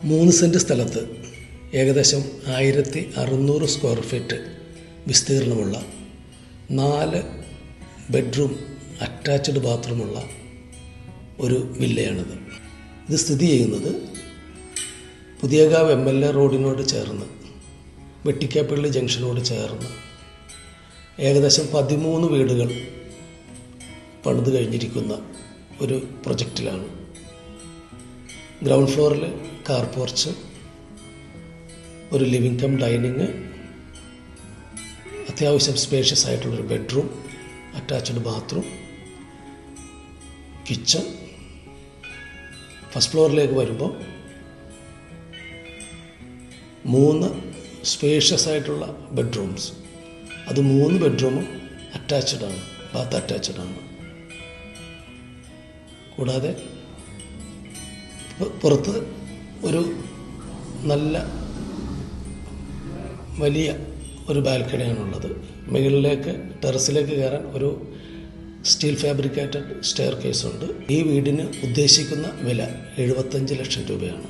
3 cent സ്ഥലത്ത് ഏകദേശം 1600 square feet വിസ്തീർണമുള്ള 4 bedroom attached ബാത്റൂമുള്ള ഒരു വില്ലയാണിത്. ഇത് സ്ഥിതി ചെയ്യുന്നത് പുതിയകാവ് MLA റോഡിനോട് ചേർന്ന്, വെട്ടിക്കാപ്പള്ളി ജംഗ്ഷനോട് ചേർന്ന് ഏകദേശം 13 വീടുകൾ പണിത് കഴിഞ്ഞിരിക്കുന്ന ഒരു പ്രൊജക്റ്റിലാണ്. ഗ്രൗണ്ട് ഫ്ലോറിൽ കാർ പോർച്ച്, ഒരു ലിവിംഗ് കം ഡൈനിങ്, അത്യാവശ്യം സ്പേഷ്യസ് ആയിട്ടുള്ളൊരു bedroom, attached bathroom, kitchen. First ഫ്ലോറിലേക്ക് വരുമ്പോൾ 3 സ്പേഷ്യസ് ആയിട്ടുള്ള ബെഡ്റൂംസ്. അത് 3 ബെഡ്റൂമും അറ്റാച്ച്ഡാണ്, ബാത്ത് അറ്റാച്ച്ഡാണ്. കൂടാതെ പുറത്ത് ഒരു നല്ല വലിയ ഒരു ബാൽക്കണിയാണുള്ളത്. മുകളിലേക്ക് ടെറസിലേക്ക് കയറാൻ ഒരു സ്റ്റീൽ ഫാബ്രിക്കേറ്റഡ് സ്റ്റെയർ കേസുണ്ട്. ഈ വീടിന് ഉദ്ദേശിക്കുന്ന വില 75 ലക്ഷം രൂപയാണ്.